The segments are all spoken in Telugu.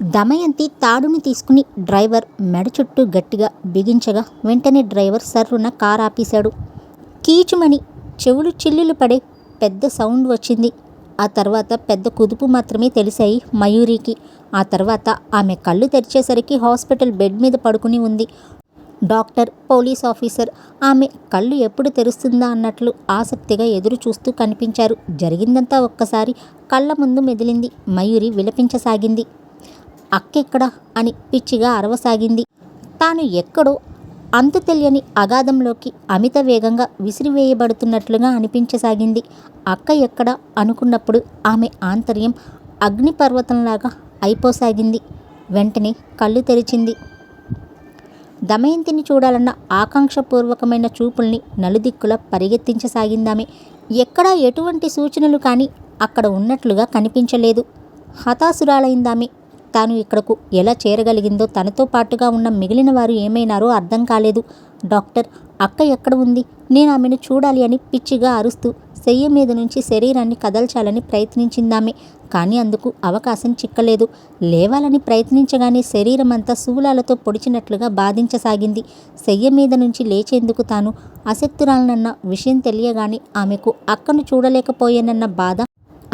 దమయంతి తాడుని తీసుకుని డ్రైవర్ మెడ చుట్టూ గట్టిగా బిగించగా వెంటనే డ్రైవర్ సర్రున కారు ఆపేశాడు. కీచుమని చెవులు చిల్లులు పడే పెద్ద సౌండ్ వచ్చింది. ఆ తర్వాత పెద్ద కుదుపు మాత్రమే తెలిసాయి మయూరికి. ఆ తర్వాత ఆమె కళ్ళు తెరిచేసరికి హాస్పిటల్ బెడ్ మీద పడుకుని ఉంది. డాక్టర్, పోలీస్ ఆఫీసర్ ఆమె కళ్ళు ఎప్పుడు తెరుస్తుందా అన్నట్లు ఆసక్తిగా ఎదురు చూస్తూ కనిపించారు. జరిగిందంతా ఒక్కసారి కళ్ళ ముందు మెదిలింది. మయూరి విలపించసాగింది. అక్కెక్కడా అని పిచ్చిగా అరవసాగింది. తాను ఎక్కడో అంతు తెలియని అగాధంలోకి అమిత వేగంగా విసిరివేయబడుతున్నట్లుగా అనిపించసాగింది. అక్క ఎక్కడా అనుకున్నప్పుడు ఆమె ఆంతర్యం అగ్నిపర్వతంలాగా అయిపోసాగింది. వెంటనే కళ్ళు తెరిచింది. దమయంతిని చూడాలన్న ఆకాంక్షపూర్వకమైన చూపుల్ని నలుదిక్కులా పరిగెత్తించసాగిందామె. ఎక్కడా ఎటువంటి సూచనలు కానీ అక్కడ ఉన్నట్లుగా కనిపించలేదు. హతాశురాలైందామె. తాను ఇక్కడకు ఎలా చేరగలిగిందో, తనతో పాటుగా ఉన్న మిగిలిన వారు ఏమైనారో అర్థం కాలేదు. డాక్టర్, అక్క ఎక్కడ ఉంది? నేను ఆమెను చూడాలి అని పిచ్చిగా అరుస్తూ శయ్య మీద నుంచి శరీరాన్ని కదల్చాలని ప్రయత్నించిందామె. కానీ అందుకు అవకాశం చిక్కలేదు. లేవాలని ప్రయత్నించగానే శరీరం అంతా శూలాలతో పొడిచినట్లుగా బాధించసాగింది. శయ్య మీద నుంచి లేచేందుకు తాను అశక్తురాలనన్న విషయం తెలియగానే ఆమెకు అక్కను చూడలేకపోయానన్న బాధ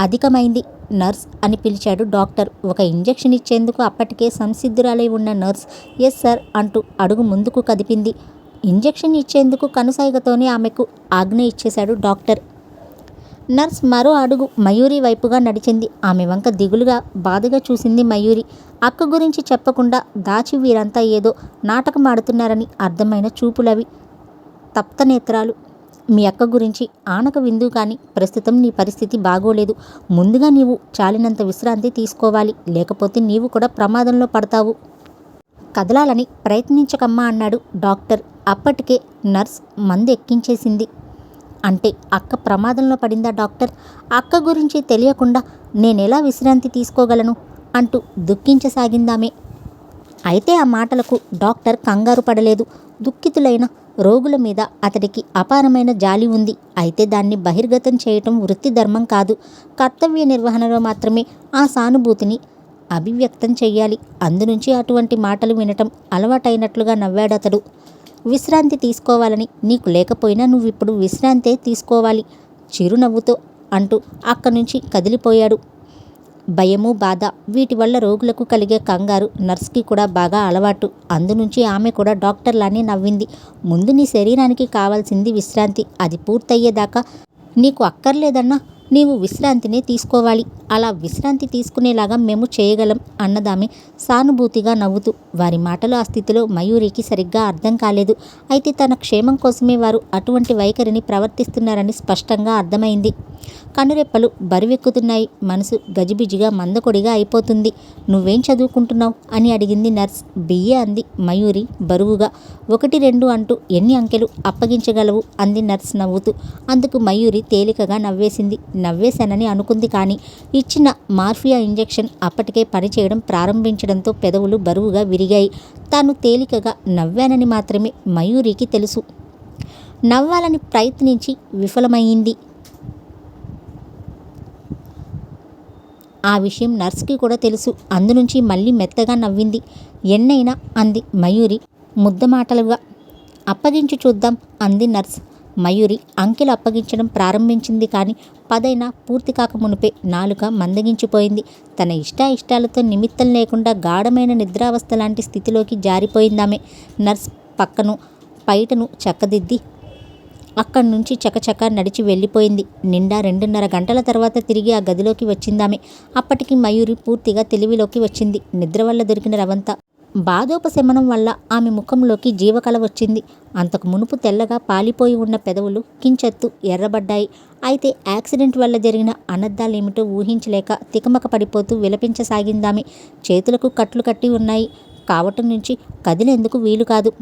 అధికమైంది. నర్స్ అని పిలిచాడు డాక్టర్. ఒక ఇంజెక్షన్ ఇచ్చేందుకు అప్పటికే సంసిద్ధురాలై ఉన్న నర్స్ ఎస్ సార్ అంటూ అడుగు ముందుకు కదిపింది. ఇంజెక్షన్ ఇచ్చేందుకు కనుసైగతోనే ఆమెకు ఆజ్ఞ ఇచ్చేశాడు డాక్టర్. నర్స్ మరో అడుగు మయూరి వైపుగా నడిచింది. ఆమె వంక దిగులుగా బాధగా చూసింది మయూరి. అక్క గురించి చెప్పకుండా దాచి వీరంతా ఏదో నాటకమాడుతున్నారని అర్థమైన చూపులవి. తప్తనేత్రాలు. మీ అక్క గురించి ఆనక విందు కానీ ప్రస్తుతం నీ పరిస్థితి బాగోలేదు. ముందుగా నీవు చాలినంత విశ్రాంతి తీసుకోవాలి. లేకపోతే నీవు కూడా ప్రమాదంలో పడతావు. కదలాలని ప్రయత్నించకమ్మా అన్నాడు డాక్టర్. అప్పటికే నర్స్ మందు ఎక్కించేసింది. అంటే అక్క ప్రమాదంలో పడిందా డాక్టర్? అక్క గురించి తెలియకుండా నేనెలా విశ్రాంతి తీసుకోగలను అంటూ దుఃఖించసాగిందామే. అయితే ఆ మాటలకు డాక్టర్ కంగారు పడలేదు. దుఃఖితులైన రోగుల మీద అతడికి అపారమైన జాలి ఉంది. అయితే దాన్ని బహిర్గతం చేయటం వృత్తి ధర్మం కాదు. కర్తవ్య నిర్వహణలో మాత్రమే ఆ సానుభూతిని అభివ్యక్తం చెయ్యాలి. అందునుంచి అటువంటి మాటలు వినటం అలవాటైనట్లుగా నవ్వాడతడు. విశ్రాంతి తీసుకోవాలని నీకు లేకపోయినా నువ్విప్పుడు విశ్రాంతే తీసుకోవాలి చిరునవ్వుతో అంటూ అక్కడి నుంచి కదిలిపోయాడు. భయము, బాధ వీటి వల్ల రోగులకు కలిగే కంగారు నర్స్కి కూడా బాగా అలవాటు. అందునుంచి ఆమె కూడా డాక్టర్లానే నవ్వింది. ముందు నీ శరీరానికి కావాల్సింది విశ్రాంతి. అది పూర్తయ్యేదాకా నీకు అక్కర్లేదన్నా నీవు విశ్రాంతినే తీసుకోవాలి. అలా విశ్రాంతి తీసుకునేలాగా మేము చేయగలం అన్నదామె సానుభూతిగా నవ్వుతూ. వారి మాటలు ఆ స్థితిలో మయూరికి సరిగ్గా అర్థం కాలేదు. అయితే తన క్షేమం కోసమే వారు అటువంటి వైఖరిని ప్రవర్తిస్తున్నారని స్పష్టంగా అర్థమైంది. కనురెప్పలు బరువెక్కుతున్నాయి. మనసు గజిబిజిగా మందకొడిగా అయిపోతుంది. నువ్వేం చదువుకుంటున్నావు అని అడిగింది నర్స్. బిఏ అంది మయూరి బరువుగా. 1, 2 అంటూ ఎన్ని అంకెలు అప్పగించగలవు అంది నర్స్ నవ్వుతూ. అందుకు మయూరి తేలికగా నవ్వేసింది. నవ్వేశానని అనుకుంది. కానీ ఇచ్చిన మార్ఫియా ఇంజెక్షన్ అప్పటికే పనిచేయడం ప్రారంభించడంతో పెదవులు బరువుగా విరిగాయి. తాను తేలికగా నవ్వానని మాత్రమే మయూరికి తెలుసు. నవ్వాలని ప్రయత్నించి విఫలమయ్యింది. ఆ విషయం నర్స్కి కూడా తెలుసు. అందునుంచి మళ్ళీ మెత్తగా నవ్వింది. ఎన్నైనా అంది మయూరి ముద్దమాటలుగా. అప్పగించి చూద్దాం అంది నర్స్. మయూరి అంకెలు అప్పగించడం ప్రారంభించింది. కానీ 10 అయినా పూర్తి కాక మునిపే నాలుక మందగించిపోయింది. తన ఇష్టాయిష్టాలతో నిమిత్తం లేకుండా గాఢమైన నిద్రావస్థ లాంటి స్థితిలోకి జారిపోయిందామె. నర్స్ పక్కను పైటను చక్కదిద్ది అక్కడి నుంచి చకచక నడిచి వెళ్ళిపోయింది. నిండా 2:30 గంటల తర్వాత తిరిగి ఆ గదిలోకి వచ్చిందామె. అప్పటికి మయూరి పూర్తిగా తెలివిలోకి వచ్చింది. నిద్ర వల్ల దొరికిన రవంత బాధోపశమనం వల్ల ఆమె ముఖంలోకి జీవకళ వచ్చింది. అంతకు మునుపు తెల్లగా పాలిపోయి ఉన్న పెదవులు కించెత్తు ఎర్రబడ్డాయి. అయితే యాక్సిడెంట్ వల్ల జరిగిన అనర్థాలేమిటో ఊహించలేక తికమక పడిపోతూ విలపించసాగిందామె. చేతులకు కట్లు కట్టి ఉన్నాయి కావటం నుంచి కదిలేందుకు వీలు కాదు.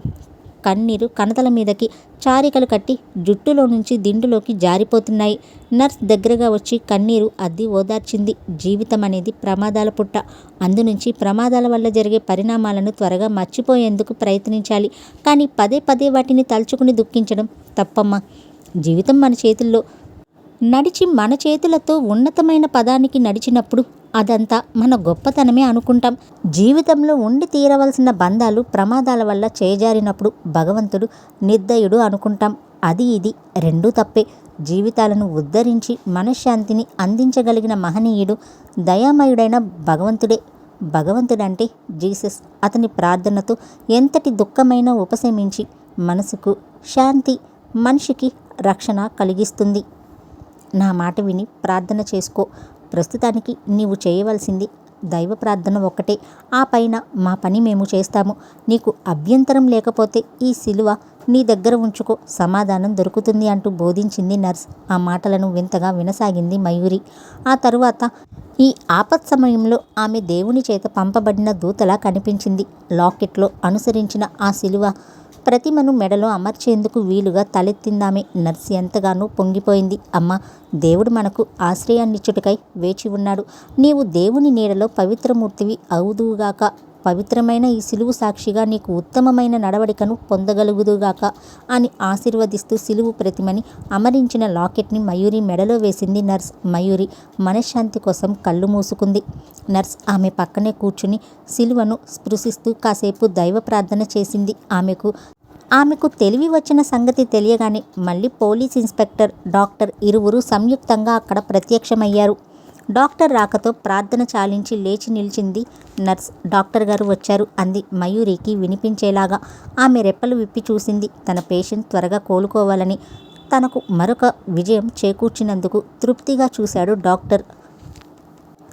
కన్నీరు కణతల మీదకి చారికలు కట్టి జుట్టులో నుంచి దిండులోకి జారిపోతున్నాయి. నర్స్ దగ్గరగా వచ్చి కన్నీరు అద్ది ఓదార్చింది. జీవితం అనేది ప్రమాదాల పుట్ట. అందునుంచి ప్రమాదాల వల్ల జరిగే పరిణామాలను త్వరగా మర్చిపోయేందుకు ప్రయత్నించాలి. కానీ పదే పదే వాటిని తలుచుకుని దుఃఖించడం తప్పమ్మా. జీవితం మన చేతుల్లో నడిచి మన చేతులతో ఉన్నతమైన పదానికి నడిచినప్పుడు అదంతా మన గొప్పతనమే అనుకుంటాం. జీవితంలో ఉండి తీరవలసిన బంధాలు ప్రమాదాల వల్ల చేజారినప్పుడు భగవంతుడు నిర్దయుడు అనుకుంటాం. అది ఇది రెండూ తప్పే. జీవితాలను ఉద్ధరించి మనశ్శాంతిని అందించగలిగిన మహనీయుడు దయామయుడైన భగవంతుడే. భగవంతుడంటే జీసస్. అతని ప్రార్థనతో ఎంతటి దుఃఖమైనా ఉపశమించి మనసుకు శాంతి, మనిషికి రక్షణ కలిగిస్తుంది. నా మాట విని ప్రార్థన చేసుకో. ప్రస్తుతానికి నీవు చేయవలసింది దైవ ప్రార్థన ఒక్కటే. ఆ పైన మా పని మేము చేస్తాము. నీకు అభ్యంతరం లేకపోతే ఈ సిలువ నీ దగ్గర ఉంచుకో, సమాధానం దొరుకుతుంది అంటూ బోధించింది నర్స్. ఆ మాటలను వింతగా వినసాగింది మయూరి. ఆ తరువాత ఈ ఆపత్ సమయంలో ఆమె దేవుని చేత పంపబడిన దూతలా కనిపించింది. లాకెట్లో అనుసరించిన ఆ సిలువ ప్రతిమను మెడలో అమర్చేందుకు వీలుగా తలెత్తిందామె. నర్సి ఎంతగానో పొంగిపోయింది. అమ్మ, దేవుడు మనకు ఆశ్రయాన్నిచ్చుటకై వేచి ఉన్నాడు. నీవు దేవుని నీడలో పవిత్రమూర్తివి అవుదువుగాక. పవిత్రమైన ఈ సిలువు సాక్షిగా నీకు ఉత్తమమైన నడవడికను పొందగలుగుదుగాక అని ఆశీర్వదిస్తూ సిలువు ప్రతిమని అమరించిన లాకెట్ని మయూరి మెడలో వేసింది నర్స్. మయూరి మనశ్శాంతి కోసం కళ్ళు మూసుకుంది. నర్స్ ఆమె పక్కనే కూర్చుని సిలువను స్పృశిస్తూ కాసేపు దైవ ప్రార్థన చేసింది. ఆమెకు తెలివి వచ్చిన సంగతి తెలియగానే మళ్ళీ పోలీస్ ఇన్స్పెక్టర్, డాక్టర్ ఇరువురు సంయుక్తంగా అక్కడ ప్రత్యక్షమయ్యారు. డాక్టర్ రాకతో ప్రార్థన చాలించి లేచి నిలిచింది నర్స్. డాక్టర్ గారు వచ్చారు అంది మయూరికి వినిపించేలాగా. ఆమె రెప్పలు విప్పి చూసింది. తన పేషెంట్ త్వరగా కోలుకోవాలని, తనకు మరొక విజయం చేకూర్చినందుకు తృప్తిగా చూశాడు డాక్టర్.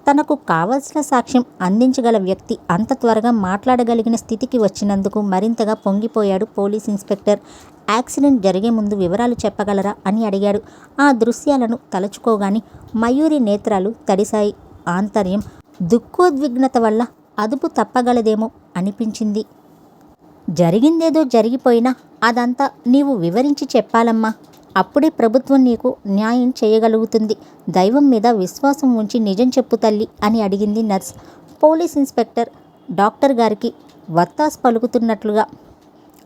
తనకు కావలసిన సాక్ష్యం అందించగల వ్యక్తి అంత త్వరగా మాట్లాడగలిగిన స్థితికి వచ్చినందుకు మరింతగా పొంగిపోయాడు పోలీస్ ఇన్స్పెక్టర్. యాక్సిడెంట్ జరిగే ముందు వివరాలు చెప్పగలరా అని అడిగాడు. ఆ దృశ్యాలను తలుచుకోగానే మయూరి నేత్రాలు తడిశాయి. ఆంతర్యం దుఃఖోద్విగ్నత వల్ల అదుపు తప్పగలదేమో అనిపించింది. జరిగిందేదో జరిగిపోయినా అదంతా నీవు వివరించి చెప్పాలమ్మా. అప్పుడే ప్రభుత్వం నీకు న్యాయం చేయగలుగుతుంది. దైవం మీద విశ్వాసం ఉంచి నిజం చెప్పు తల్లి అని అడిగింది నర్స్. పోలీస్ ఇన్స్పెక్టర్ డాక్టర్ గారికి వత్తాసు పలుకుతున్నట్లుగా,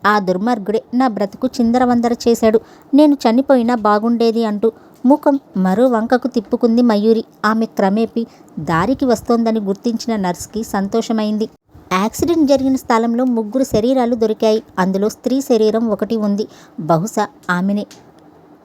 ఆ దుర్మార్గుడే నా బ్రతుకు చిందరవందర చేశాడు, నేను చనిపోయినా బాగుండేది అంటూ ముఖం మరో వంకకు తిప్పుకుంది మయూరి. ఆమె క్రమేపీ దారికి వస్తోందని గుర్తించిన నర్స్కి సంతోషమైంది. యాక్సిడెంట్ జరిగిన స్థలంలో 3 శరీరాలు దొరికాయి. అందులో స్త్రీ శరీరం ఒకటి ఉంది. బహుశా ఆమెనే.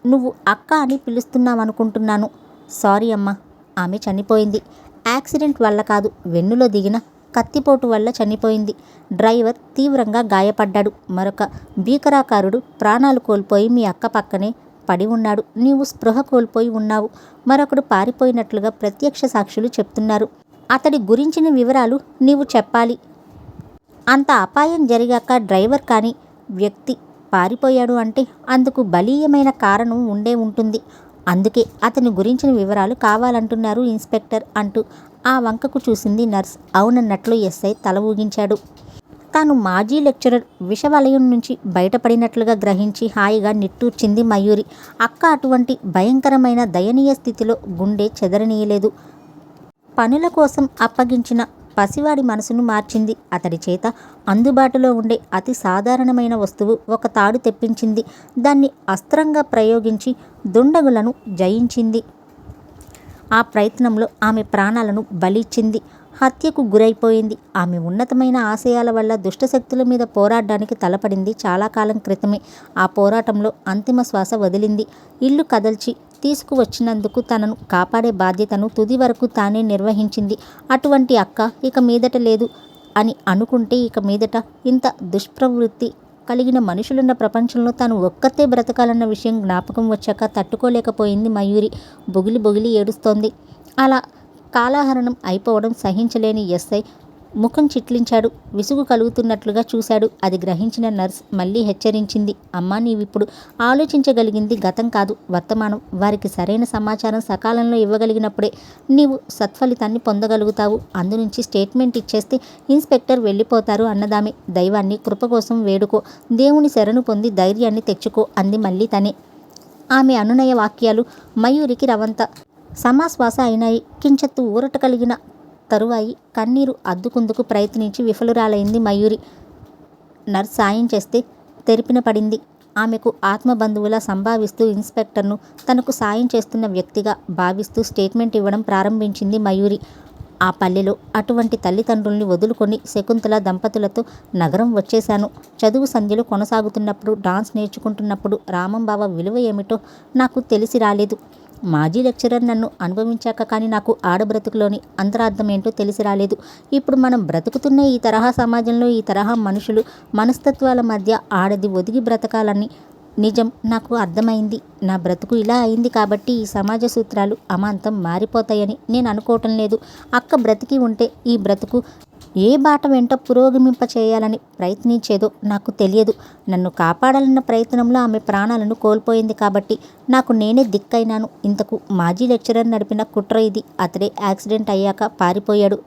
నువ్వు అక్క అని పిలుస్తున్నావనుకుంటున్నాను. సారీ అమ్మా, ఆమె చనిపోయింది. యాక్సిడెంట్ వల్ల కాదు, వెన్నులో దిగిన కత్తిపోటు వల్ల చనిపోయింది. డ్రైవర్ తీవ్రంగా గాయపడ్డాడు. మరొక భీకరాకారుడు ప్రాణాలు కోల్పోయి మీ అక్క పక్కనే పడి ఉన్నాడు. నీవు స్పృహ కోల్పోయి ఉన్నావు. మరొకడు పారిపోయినట్లుగా ప్రత్యక్ష సాక్షులు చెప్తున్నారు. అతడి గురించిన వివరాలు నీవు చెప్పాలి. అంత అపాయం జరిగాక డ్రైవర్ కాని వ్యక్తి పారిపోయాడు అంటే అందుకు బలీయమైన కారణం ఉండే ఉంటుంది. అందుకే అతని గురించిన వివరాలు కావాలంటున్నారు ఇన్స్పెక్టర్ అంటూ ఆ వంకకు చూసింది నర్స్. అవునన్నట్లు ఎస్ఐ తల ఊగించాడు. తాను మాజీ లెక్చరర్ విషవలయం నుంచి బయటపడినట్లుగా గ్రహించి హాయిగా నిట్టూర్చింది మయూరి. అక్క అటువంటి భయంకరమైన దయనీయ స్థితిలో గుండె చెదరనీయలేదు. పనుల కోసం అప్పగించిన పసివాడి మనసును మార్చింది. అతడి చేత అందుబాటులో ఉండే అతి సాధారణమైన వస్తువు ఒక తాడు తెప్పించింది. దాన్ని అస్త్రంగా ప్రయోగించి దుండగులను జయించింది. ఆ ప్రయత్నంలో ఆమె ప్రాణాలను బలిచ్చింది. హత్యకు గురైపోయింది. ఆమె ఉన్నతమైన ఆశయాల వల్ల దుష్టశక్తుల మీద పోరాడడానికి తలపడింది చాలా కాలం క్రితమే. ఆ పోరాటంలో అంతిమ శ్వాస వదిలింది. ఇల్లు కదల్చి తీసుకువచ్చినందుకు తనను కాపాడే బాధ్యతను తుది వరకు తానే నిర్వహించింది. అటువంటి అక్క ఇక మీదట లేదు అని అనుకుంటే ఇక మీదట ఇంత దుష్ప్రవృత్తి కలిగిన మనుషులున్న ప్రపంచంలో తాను ఒక్కతే బ్రతకాలన్న విషయం జ్ఞాపకం వచ్చాక తట్టుకోలేకపోయింది మయూరి. బొగిలి బొగిలి ఏడుస్తోంది. అలా కాలాహరణం అయిపోవడం సహించలేని ఎస్ఐ ముఖం చిట్లించాడు. విసుగు కలుగుతున్నట్లుగా చూశాడు. అది గ్రహించిన నర్స్ మళ్ళీ హెచ్చరించింది. అమ్మా, నీవిప్పుడు ఆలోచించగలిగింది గతం కాదు, వర్తమానం. వారికి సరైన సమాచారం సకాలంలో ఇవ్వగలిగినప్పుడే నీవు సత్ఫలితాన్ని పొందగలుగుతావు. అందునుంచి స్టేట్మెంట్ ఇచ్చేస్తే ఇన్స్పెక్టర్ వెళ్ళిపోతారు అన్నదామె. దైవాన్ని కృప కోసం వేడుకో, దేవుని శరణు పొంది ధైర్యాన్ని తెచ్చుకో అంది మళ్ళీ తనే. ఆమె అనునయ వాక్యాలు మయూరికి రవంత సమాశ్వాస అయినాయి. కించెత్తు ఊరట కలిగిన తరువాయి కన్నీరు అద్దుకుందుకు ప్రయత్నించి విఫలురాలైంది మయూరి. నర్స్ సాయం చేస్తే తెరిపిన పడింది. ఆమెకు ఆత్మబంధువులా సంభావిస్తూ ఇన్స్పెక్టర్ను తనకు సాయం చేస్తున్న వ్యక్తిగా భావిస్తూ స్టేట్మెంట్ ఇవ్వడం ప్రారంభించింది మయూరి. ఆ పల్లెలో అటువంటి తల్లిదండ్రుల్ని వదులుకొని శకుంతల దంపతులతో నగరం వచ్చేశాను. చదువు సంధ్యలు కొనసాగుతున్నప్పుడు, డాన్స్ నేర్చుకుంటున్నప్పుడు రామంబావ విలువ ఏమిటో నాకు తెలిసి రాలేదు. మాజీ లెక్చరర్ నన్ను అనుభవించాక కానీ నాకు ఆడబ్రతుకులోని అంతరార్థం ఏంటో తెలిసి రాలేదు. ఇప్పుడు మనం బ్రతుకుతున్న ఈ తరహా సమాజంలో ఈ తరహా మనుషులు మనస్తత్వాల మధ్య ఆడది ఒదిగి బ్రతకాలని నిజం నాకు అర్థమైంది. నా బ్రతుకు ఇలా అయింది కాబట్టి ఈ సమాజ సూత్రాలు అమాంతం మారిపోతాయని నేను అనుకోవటం లేదు. అక్క బ్రతికి ఉంటే ఈ బ్రతుకు ఏ బాట వెంట పురోగమింప చేయాలని ప్రయత్నించేదో నాకు తెలియదు. నన్ను కాపాడాలన్న ప్రయత్నంలో ఆమె ప్రాణాలను కోల్పోయింది కాబట్టి నాకు నేనే దిక్కైనాను. ఇంతకు మాజీ లెక్చరర్ నడిపిన కుట్ర ఇది. అతడే యాక్సిడెంట్ అయ్యాక పారిపోయాడు.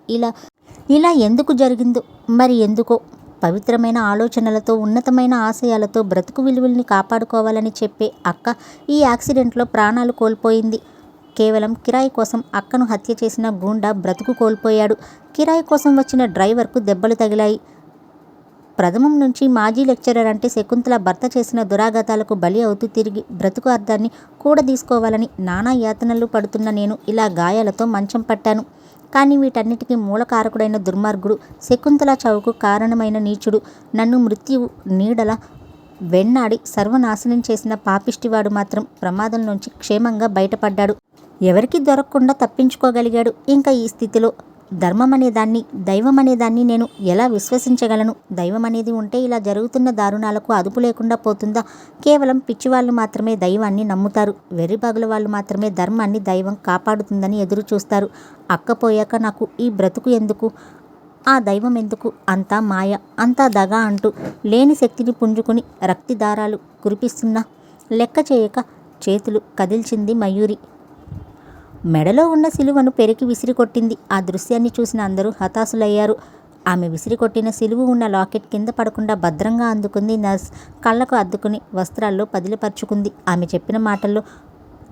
ఇలా ఎందుకు జరిగిందో మరి ఎందుకో పవిత్రమైన ఆలోచనలతో ఉన్నతమైన ఆశయాలతో బ్రతుకు విలువల్ని కాపాడుకోవాలని చెప్పే అక్క ఈ యాక్సిడెంట్లో ప్రాణాలు కోల్పోయింది. కేవలం కిరాయి కోసం అక్కను హత్య చేసిన గూండా బ్రతుకు కోల్పోయాడు. కిరాయి కోసం వచ్చిన డ్రైవర్కు దెబ్బలు తగిలాయి. ప్రథమం నుంచి మాజీ లెక్చరర్ అంటే శకుంతల భర్త చేసిన దురాఘాతాలకు బలి అవుతూ తిరిగి బ్రతుకు అర్థాన్ని కూడదీసుకోవాలని నానా యాతనలు పడుతున్న నేను ఇలా గాయాలతో మంచం పట్టాను. కానీ వీటన్నిటికీ మూలకారకుడైన దుర్మార్గుడు, శకుంతల చావుకు కారణమైన నీచుడు, నన్ను మృత్యువు నీడల వెన్నాడి సర్వనాశనం చేసిన పాపిష్టివాడు మాత్రం ప్రమాదం నుంచి క్షేమంగా బయటపడ్డాడు. ఎవరికి దొరకకుండా తప్పించుకోగలిగాడు. ఇంకా ఈ స్థితిలో ధర్మం అనేదాన్ని, దైవం అనేదాన్ని నేను ఎలా విశ్వసించగలను? దైవం అనేది ఉంటే ఇలా జరుగుతున్న దారుణాలకు అదుపు లేకుండా పోతుందా? కేవలం పిచ్చివాళ్ళు మాత్రమే దైవాన్ని నమ్ముతారు. వెర్రిబాగుల వాళ్ళు మాత్రమే ధర్మాన్ని దైవం కాపాడుతుందని ఎదురు చూస్తారు. అక్కపోయాక నాకు ఈ బ్రతుకు ఎందుకు? ఆ దైవం ఎందుకు? అంతా మాయ, అంతా దగా అంటూ లేని శక్తిని పుంజుకుని రక్తి దారాలు కురిపిస్తున్నా లెక్క చేయక చేతులు కదిల్చింది మయూరి. మెడలో ఉన్న సిలువను పెరికి విసిరికొట్టింది. ఆ దృశ్యాన్ని చూసిన అందరూ హతాశులయ్యారు. ఆమె విసిరికొట్టిన సిలువు ఉన్న లాకెట్ కింద పడకుండా భద్రంగా అందుకుంది నర్స్. కళ్ళకు అద్దుకుని వస్త్రాల్లో పదిలపరుచుకుంది. ఆమె చెప్పిన మాటల్లో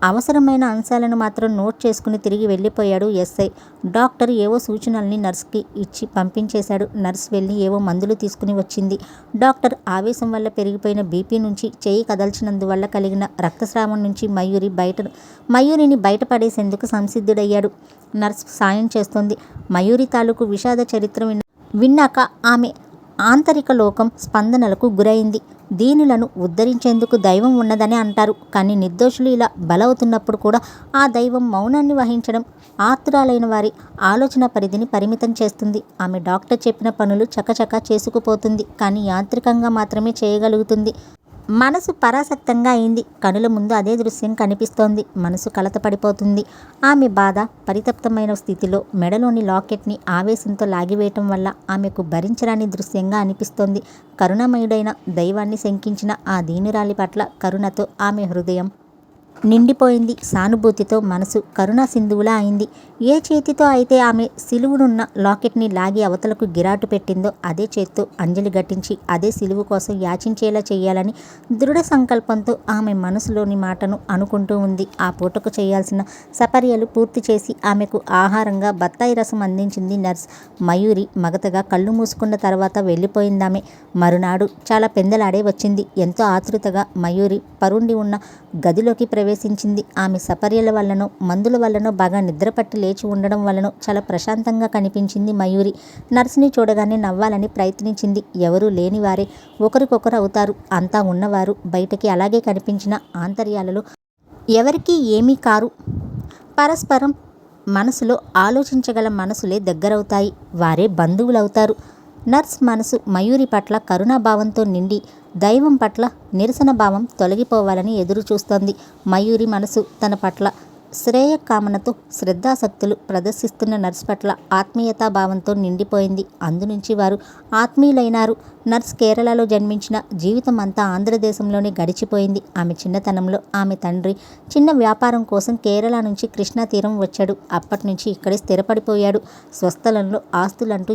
అవసరమైన అంశాలను మాత్రం నోట్ చేసుకుని తిరిగి వెళ్ళిపోయాడు ఎస్ఐ. డాక్టర్ ఏవో సూచనల్ని నర్స్కి ఇచ్చి పంపించేశాడు. నర్స్ వెళ్ళి ఏవో మందులు తీసుకుని వచ్చింది. డాక్టర్ ఆవేశం వల్ల పెరిగిపోయిన బీపీ నుంచి, చేయి కదల్చినందువల్ల కలిగిన రక్తస్రావం నుంచి మయూరిని బయటపడేసేందుకు సంసిద్ధుడయ్యాడు. నర్స్ సాయం చేస్తోంది. మయూరి తాలూకు విషాద చరిత్ర విన్నాక ఆమె ఆంతరిక లోకం స్పందనలకు గురైంది. దీనులను ఉద్ధరించేందుకు దైవం ఉన్నదని అంటారు. కానీ నిర్దోషులు ఇలా బలవుతున్నప్పుడు కూడా ఆ దైవం మౌనాన్ని వహించడం ఆతురాలైన వారి ఆలోచన పరిధిని పరిమితం చేస్తుంది. ఆమె డాక్టర్ చెప్పిన పనులు చకచకా చేసుకుపోతుంది. కానీ యాంత్రికంగా మాత్రమే చేయగలుగుతుంది. మనసు పరాసక్తంగా అయింది. కనుల ముందు అదే దృశ్యం కనిపిస్తోంది. మనసు కలతపడిపోతుంది. ఆమె బాధ పరితప్తమైన స్థితిలో మెడలోని లాకెట్ని ఆవేశంతో లాగివేయటం వల్ల ఆమెకు భరించరాని దృశ్యంగా అనిపిస్తోంది. కరుణమయుడైన దైవాన్ని శంకించిన ఆ దీనురాలి పట్ల కరుణతో ఆమె హృదయం నిండిపోయింది. సానుభూతితో మనసు కరుణా సింధువులా అయింది. ఏ చేతితో అయితే ఆమె సిలువునున్న లాకెట్ని లాగి అవతలకు గిరాటు పెట్టిందో అదే చేత్తో అంజలి ఘటించి అదే సిలువు కోసం యాచించేలా చేయాలని దృఢ సంకల్పంతో ఆమె మనసులోని మాటను అనుకుంటూ ఉంది. ఆ పూటకు చేయాల్సిన సపర్యలు పూర్తి చేసి ఆమెకు ఆహారంగా బత్తాయి రసం అందించింది నర్స్. మయూరి మగతగా కళ్ళు మూసుకున్న తర్వాత వెళ్ళిపోయిందామె. మరునాడు చాలా పెందలాడే వచ్చింది. ఎంతో ఆతృతగా మయూరి పరుండి ఉన్న గదిలోకి ప్రవేశించింది. ఆమె సపర్యల వల్లనో మందుల వల్లనో బాగా నిద్రపట్టి లేచి ఉండడం వల్లనో చాలా ప్రశాంతంగా కనిపించింది మయూరి. నర్సుని చూడగానే నవ్వాలని ప్రయత్నించింది. ఎవరూ లేనివారే ఒకరికొకరు అవుతారు. అంతా ఉన్నవారు బయటకి అలాగే కనిపించిన ఆంతర్యాలలో ఎవరికీ ఏమీ కారు. పరస్పరం మనసులో ఆలోచించగల మనసులే దగ్గరవుతాయి. వారే బంధువులవుతారు. నర్స్ మనసు మయూరి పట్ల కరుణాభావంతో నిండి దైవం పట్ల నిరసన భావం తొలగిపోవాలని ఎదురు చూస్తోంది. మయూరి మనసు తన పట్ల శ్రేయకామనతో శ్రద్ధాసక్తులు ప్రదర్శిస్తున్న నర్స్ పట్ల ఆత్మీయతాభావంతో నిండిపోయింది. అందునుంచి వారు ఆత్మీయులైనారు. నర్స్ కేరళలో జన్మించిన జీవితం అంతా ఆంధ్రదేశంలోనే గడిచిపోయింది. ఆమె చిన్నతనంలో ఆమె తండ్రి చిన్న వ్యాపారం కోసం కేరళ నుంచి కృష్ణా తీరం వచ్చాడు. అప్పటి నుంచి ఇక్కడే స్థిరపడిపోయాడు. స్వస్థలంలో ఆస్తులంటూ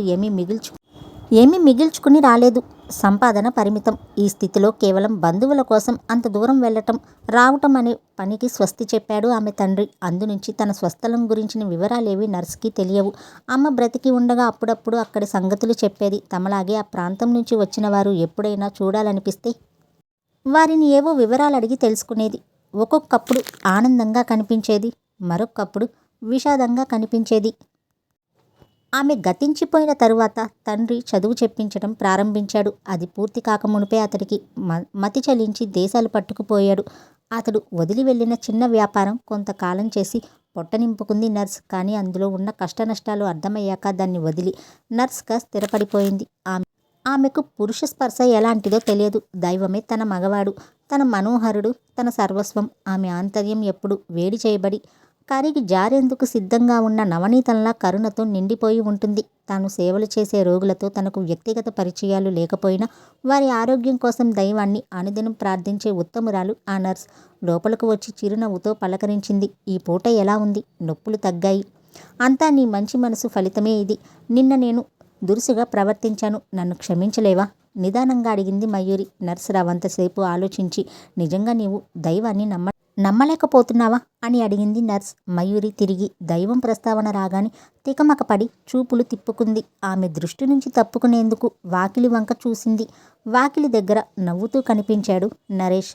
ఏమీ మిగిల్చుకుని రాలేదు. సంపాదన పరిమితం. ఈ స్థితిలో కేవలం బంధువుల కోసం అంత దూరం వెళ్ళటం రావటం అనే పనికి స్వస్తి చెప్పాడు ఆమె తండ్రి. అందునుంచి తన స్వస్థలం గురించిన వివరాలేవి నర్స్కి తెలియవు. అమ్మ బ్రతికి ఉండగా అప్పుడప్పుడు అక్కడి సంగతులు చెప్పేది. తమలాగే ఆ ప్రాంతం నుంచి వచ్చిన వారు ఎప్పుడైనా చూడాలనిపిస్తే వారిని ఏవో వివరాలు అడిగి తెలుసుకునేది. ఒక్కొక్కప్పుడు ఆనందంగా కనిపించేది, మరొక్కప్పుడు విషాదంగా కనిపించేది. ఆమె గతించిపోయిన తరువాత తండ్రి చదువు చెప్పించడం ప్రారంభించాడు. అది పూర్తి కాకమునుపే అతడికి మతి చలించి దేశాలు పట్టుకుపోయాడు. అతడు వదిలి వెళ్ళిన చిన్న వ్యాపారం కొంతకాలం చేసి పొట్ట నింపుకుంది నర్స్. కానీ అందులో ఉన్న కష్టనష్టాలు అర్థమయ్యాక దాన్ని వదిలి నర్స్గా స్థిరపడిపోయింది. ఆమెకు పురుష స్పర్శ ఎలాంటిదో తెలియదు. దైవమే తన మగవాడు, తన మనోహరుడు, తన సర్వస్వం. ఆమె ఆంతర్యం ఎప్పుడు వేడి చేయబడి కరిగి జారేందుకు సిద్ధంగా ఉన్న నవనీతంలా కరుణతో నిండిపోయి ఉంటుంది. తాను సేవలు చేసే రోగులతో తనకు వ్యక్తిగత పరిచయాలు లేకపోయినా వారి ఆరోగ్యం కోసం దైవాన్ని అనుదినం ప్రార్థించే ఉత్తమురాలు ఆ నర్స్. లోపలకు వచ్చి చిరునవ్వుతో పలకరించింది. ఈ పూట ఎలా ఉంది? నొప్పులు తగ్గాయి. అంతా నీ మంచి మనసు ఫలితమే ఇది. నిన్న నేను దురుసుగా ప్రవర్తించాను, నన్ను క్షమించలేవా? నిదానంగా అడిగింది మయూరి. నర్సు రవంతసేపు ఆలోచించి, నిజంగా నీవు దైవాన్ని నమ్మలేకపోతున్నావా అని అడిగింది నర్స్. మయూరి తిరిగి దైవం ప్రస్తావన రాగానే తికమకపడి చూపులు తిప్పుకుంది. ఆమె దృష్టి నుంచి తప్పుకునేందుకు వాకిలి వంక చూసింది. వాకిలి దగ్గర నవ్వుతూ కనిపించాడు నరేష్.